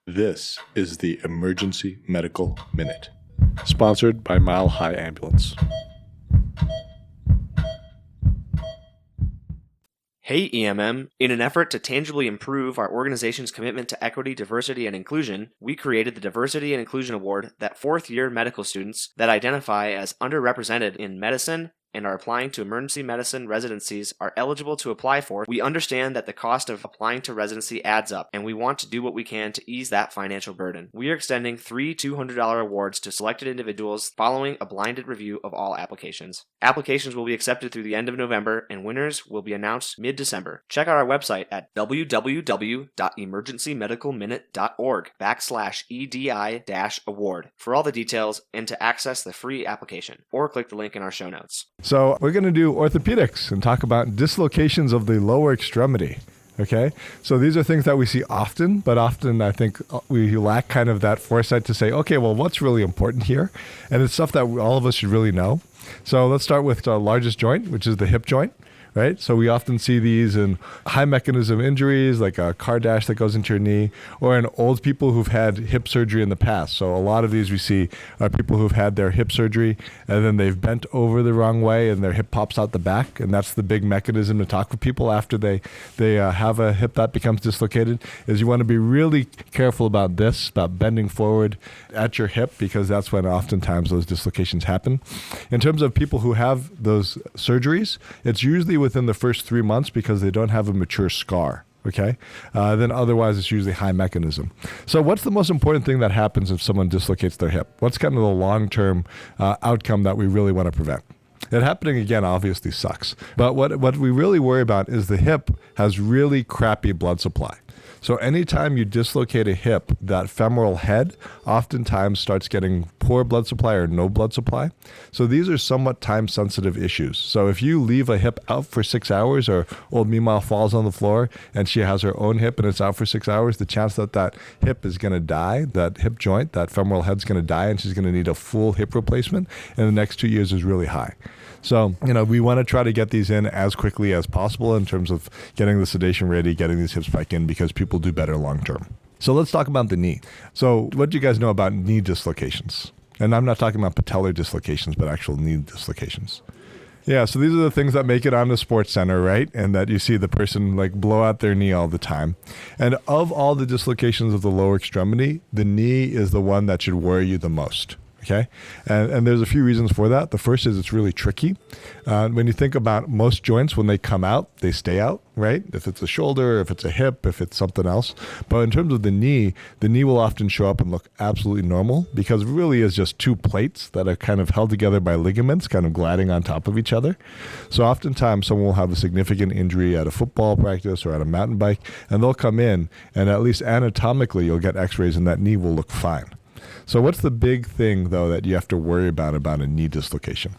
This is the Emergency Medical Minute, sponsored by Mile High Ambulance. Hey EMM, in an effort to tangibly improve our organization's commitment to equity, diversity, and inclusion, we created the Diversity and Inclusion Award that fourth-year medical students that identify as underrepresented in medicine and are applying to emergency medicine residencies are eligible to apply for. We understand that the cost of applying to residency adds up, and we want to do what we can to ease that financial burden. We are extending 3 $200 awards to selected individuals following a blinded review of all applications. Applications will be accepted through the end of November, and winners will be announced mid-December. Check out our website at www.emergencymedicalminute.org/EDI-award for all the details and to access the free application, or click the link in our show notes. So we're going to do orthopedics and talk about dislocations of the lower extremity. Okay, so these are things that we see often, but often I think we lack kind of that foresight to say, okay, well, what's really important here? And it's stuff that all of us should really know. So let's start with the largest joint, which is the hip joint. Right? So we often see these in high mechanism injuries, like a car dash that goes into your knee, or in old people who've had hip surgery in the past. So a lot of these we see are people who've had their hip surgery and then they've bent over the wrong way and their hip pops out the back. And that's the big mechanism to talk with people after they have a hip that becomes dislocated, is you want to be really careful about this, about bending forward at your hip, because that's when oftentimes those dislocations happen. In terms of people who have those surgeries, it's usually within the first 3 months because they don't have a mature scar. Okay. Then otherwise it's usually high mechanism. So what's the most important thing that happens if someone dislocates their hip? What's kind of the long-term outcome that we really want to prevent? It happening again obviously sucks. But what we really worry about is the hip has really crappy blood supply. So anytime you dislocate a hip, that femoral head oftentimes starts getting poor blood supply or no blood supply. So these are somewhat time-sensitive issues. So if you leave a hip out for 6 hours, or old Mima falls on the floor and she has her own hip and it's out for 6 hours, the chance that that hip is going to die, that hip joint, that femoral head's going to die, and she's going to need a full hip replacement in the next 2 years is really high. So, we want to try to get these in as quickly as possible in terms of getting the sedation ready, getting these hips back in, because people do better long term. So let's talk about the knee. So what do you guys know about knee dislocations? And I'm not talking about patellar dislocations, but actual knee dislocations. Yeah, so these are the things that make it on the sports center, right? And that you see the person like blow out their knee all the time. And of all the dislocations of the lower extremity, the knee is the one that should worry you the most. Okay, and there's a few reasons for that. The first is it's really tricky. When you think about most joints, when they come out, they stay out, right? If it's a shoulder, if it's a hip, if it's something else. But in terms of the knee will often show up and look absolutely normal, because it really is just two plates that are kind of held together by ligaments, kind of gliding on top of each other. So oftentimes someone will have a significant injury at a football practice or at a mountain bike, and they'll come in, and at least anatomically, you'll get x-rays and that knee will look fine. So what's the big thing, though, that you have to worry about a knee dislocation?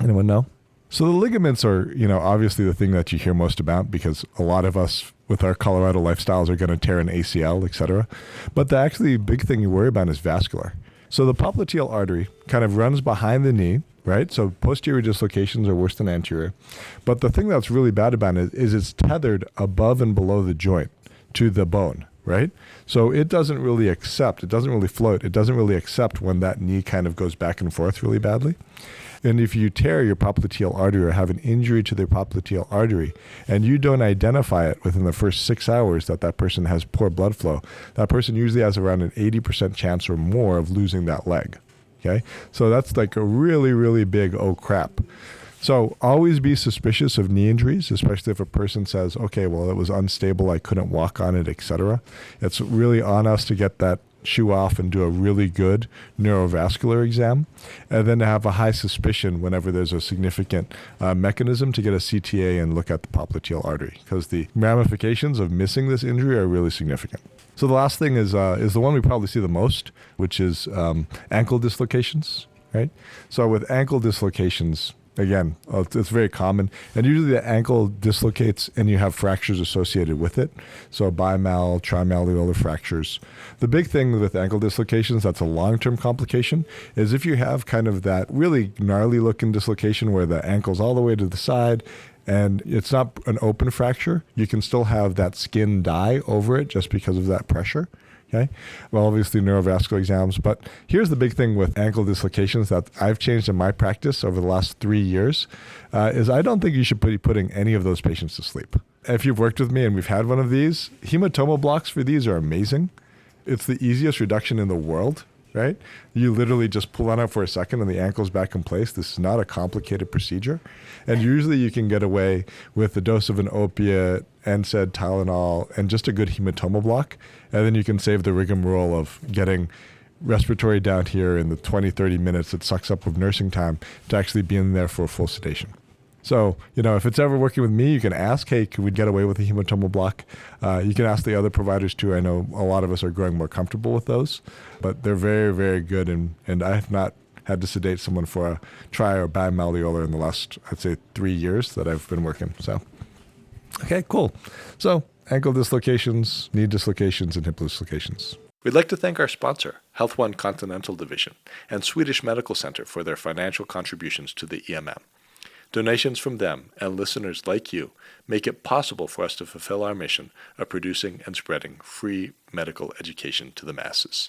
Anyone know? So the ligaments are, obviously the thing that you hear most about, because a lot of us with our Colorado lifestyles are going to tear an ACL, etc. But the actually big thing you worry about is vascular. So the popliteal artery kind of runs behind the knee, right? So posterior dislocations are worse than anterior. But the thing that's really bad about it is it's tethered above and below the joint to the bone. Right? So it doesn't really accept, it doesn't really float, it doesn't really accept when that knee kind of goes back and forth really badly. And if you tear your popliteal artery or have an injury to the popliteal artery and you don't identify it within the first 6 hours that person has poor blood flow, that person usually has around an 80% chance or more of losing that leg. Okay? So that's like a really, really big oh crap. So always be suspicious of knee injuries, especially if a person says, okay, well, it was unstable, I couldn't walk on it, etc. It's really on us to get that shoe off and do a really good neurovascular exam, and then to have a high suspicion whenever there's a significant mechanism to get a CTA and look at the popliteal artery, because the ramifications of missing this injury are really significant. So the last thing is the one we probably see the most, which is ankle dislocations, right? So with ankle dislocations, again, it's very common, and usually the ankle dislocates and you have fractures associated with it. So trimalleolar fractures. The big thing with ankle dislocations that's a long-term complication is if you have kind of that really gnarly looking dislocation where the ankle's all the way to the side and it's not an open fracture, you can still have that skin die over it just because of that pressure. Okay. Well, obviously neurovascular exams, but here's the big thing with ankle dislocations that I've changed in my practice over the last 3 years, is I don't think you should be putting any of those patients to sleep. If you've worked with me and we've had one of these, hematoma blocks for these are amazing. It's the easiest reduction in the world, right? You literally just pull on it for a second and the ankle's back in place. This is not a complicated procedure. And usually you can get away with the dose of an opiate, NSAID, Tylenol, and just a good hematoma block. And then you can save the rigmarole of getting respiratory down here in the 20, 30 minutes it sucks up of nursing time to actually be in there for full sedation. So, if it's ever working with me, you can ask, hey, could we get away with a hematoma block? You can ask the other providers too. I know a lot of us are growing more comfortable with those, but they're very, very good. And I have not had to sedate someone for a tri or bimalleolar in the last, I'd say, 3 years that I've been working. So, okay, cool. So, ankle dislocations, knee dislocations, and hip dislocations. We'd like to thank our sponsor, Health One Continental Division, and Swedish Medical Center for their financial contributions to the EMM. Donations from them and listeners like you make it possible for us to fulfill our mission of producing and spreading free medical education to the masses.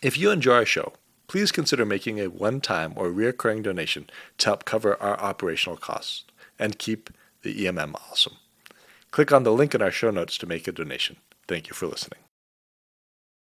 If you enjoy our show, please consider making a one-time or recurring donation to help cover our operational costs and keep the EMM awesome. Click on the link in our show notes to make a donation. Thank you for listening.